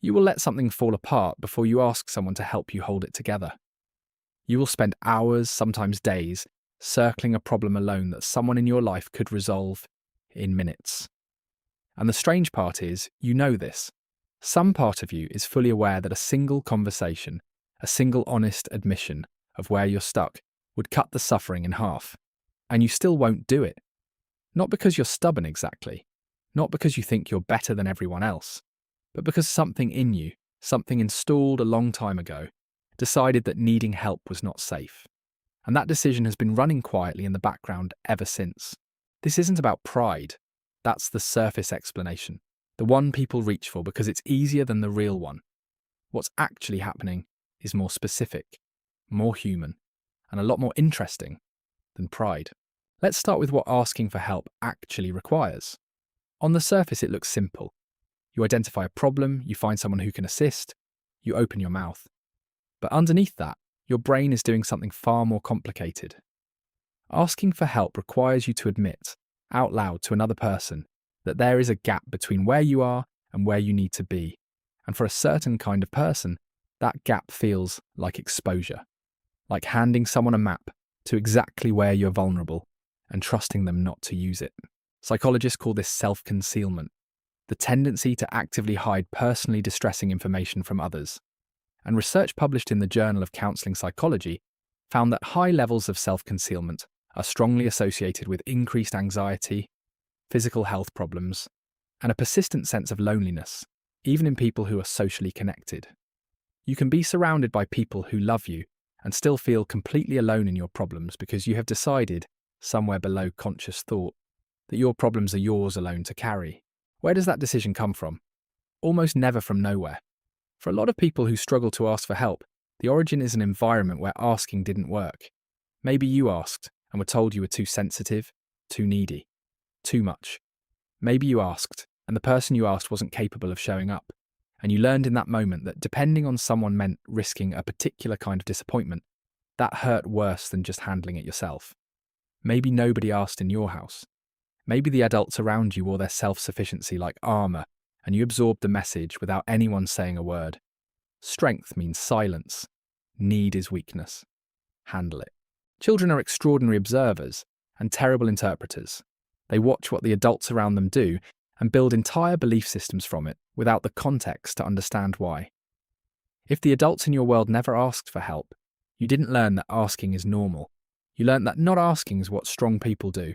You will let something fall apart before you ask someone to help you hold it together. You will spend hours, sometimes days, circling a problem alone that someone in your life could resolve in minutes. And the strange part is, you know this. Some part of you is fully aware that a single conversation, a single honest admission of where you're stuck would cut the suffering in half. And you still won't do it. Not because you're stubborn exactly, not because you think you're better than everyone else, but because something in you, something installed a long time ago, decided that needing help was not safe. And that decision has been running quietly in the background ever since. This isn't about pride. That's the surface explanation, the one people reach for because it's easier than the real one. What's actually happening is more specific, more human, and a lot more interesting than pride. Let's start with what asking for help actually requires. On the surface, it looks simple. You identify a problem, you find someone who can assist, you open your mouth. But underneath that, your brain is doing something far more complicated. Asking for help requires you to admit, out loud to another person, that there is a gap between where you are and where you need to be. And for a certain kind of person, that gap feels like exposure, like handing someone a map to exactly where you're vulnerable and trusting them not to use it. Psychologists call this self-concealment, the tendency to actively hide personally distressing information from others. And research published in the Journal of Counseling Psychology found that high levels of self-concealment are strongly associated with increased anxiety, physical health problems, and a persistent sense of loneliness, even in people who are socially connected. You can be surrounded by people who love you and still feel completely alone in your problems because you have decided, somewhere below conscious thought, that your problems are yours alone to carry. Where does that decision come from? Almost never from nowhere. For a lot of people who struggle to ask for help, the origin is an environment where asking didn't work. Maybe you asked and were told you were too sensitive, too needy, too much. Maybe you asked and the person you asked wasn't capable of showing up, and you learned in that moment that depending on someone meant risking a particular kind of disappointment. That hurt worse than just handling it yourself. Maybe nobody asked in your house. Maybe the adults around you wore their self-sufficiency like armor, and you absorbed the message without anyone saying a word. Strength means silence. Need is weakness. Handle it. Children are extraordinary observers and terrible interpreters. They watch what the adults around them do and build entire belief systems from it without the context to understand why. If the adults in your world never asked for help, you didn't learn that asking is normal. You learned that not asking is what strong people do.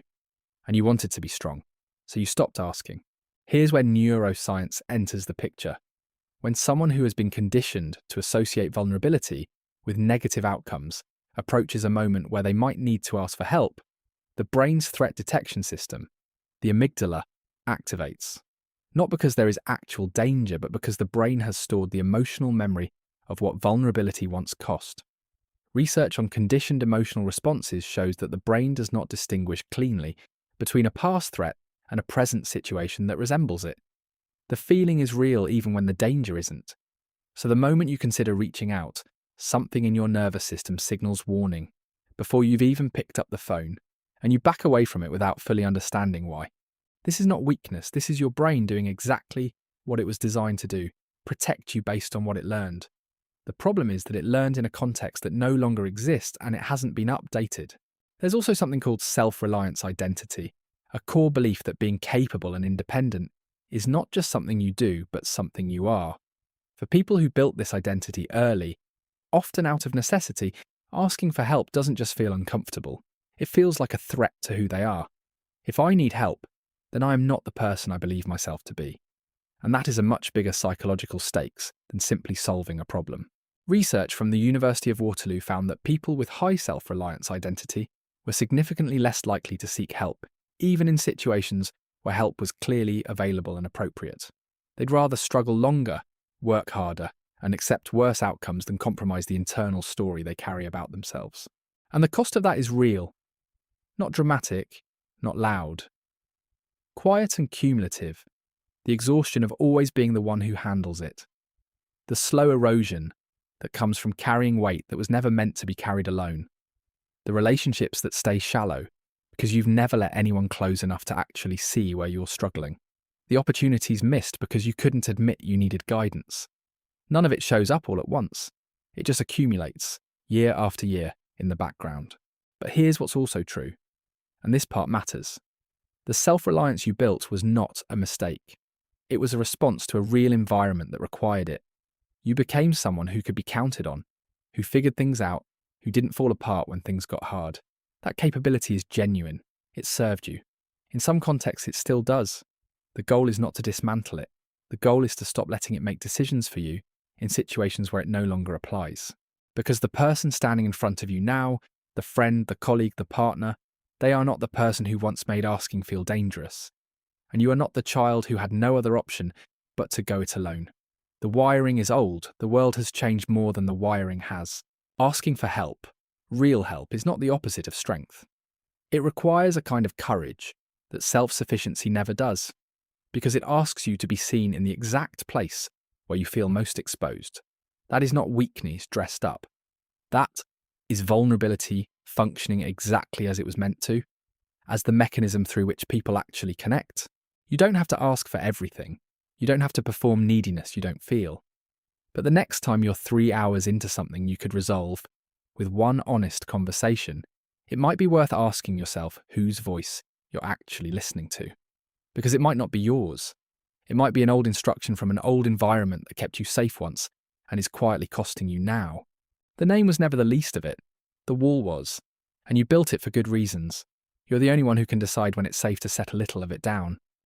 And you wanted to be strong, so you stopped asking. Here's where neuroscience enters the picture. When someone who has been conditioned to associate vulnerability with negative outcomes approaches a moment where they might need to ask for help, the brain's threat detection system, the amygdala, activates. Not because there is actual danger, but because the brain has stored the emotional memory of what vulnerability once cost. Research on conditioned emotional responses shows that the brain does not distinguish cleanly between a past threat and a present situation that resembles it. The feeling is real even when the danger isn't. So the moment you consider reaching out, something in your nervous system signals warning before you've even picked up the phone, and you back away from it without fully understanding why. This is not weakness, this is your brain doing exactly what it was designed to do, protect you based on what it learned. The problem is that it learned in a context that no longer exists and it hasn't been updated. There's also something called self-reliance identity, a core belief that being capable and independent is not just something you do, but something you are. For people who built this identity early, often out of necessity, asking for help doesn't just feel uncomfortable. It feels like a threat to who they are. If I need help, then I am not the person I believe myself to be. And that is a much bigger psychological stakes than simply solving a problem. Research from the University of Waterloo found that people with high self-reliance identity were significantly less likely to seek help, even in situations where help was clearly available and appropriate. They'd rather struggle longer, work harder, and accept worse outcomes than compromise the internal story they carry about themselves. And the cost of that is real. Not dramatic, not loud. Quiet and cumulative, the exhaustion of always being the one who handles it. The slow erosion that comes from carrying weight that was never meant to be carried alone. The relationships that stay shallow because you've never let anyone close enough to actually see where you're struggling. The opportunities missed because you couldn't admit you needed guidance. None of it shows up all at once. It just accumulates, year after year, in the background. But here's what's also true, and this part matters. The self-reliance you built was not a mistake. It was a response to a real environment that required it. You became someone who could be counted on, who figured things out, who didn't fall apart when things got hard. That capability is genuine. It served you. In some contexts, it still does. The goal is not to dismantle it. The goal is to stop letting it make decisions for you in situations where it no longer applies. Because the person standing in front of you now, the friend, the colleague, the partner, they are not the person who once made asking feel dangerous. And you are not the child who had no other option but to go it alone. The wiring is old. The world has changed more than the wiring has. Asking for help, real help, is not the opposite of strength. It requires a kind of courage that self-sufficiency never does, because it asks you to be seen in the exact place where you feel most exposed. That is not weakness dressed up. That is vulnerability functioning exactly as it was meant to, as the mechanism through which people actually connect. You don't have to ask for everything. You don't have to perform neediness you don't feel. But the next time you're 3 hours into something you could resolve with one honest conversation, it might be worth asking yourself whose voice you're actually listening to. Because it might not be yours. It might be an old instruction from an old environment that kept you safe once and is quietly costing you now. The name was never the least of it. The wall was. And you built it for good reasons. You're the only one who can decide when it's safe to set a little of it down.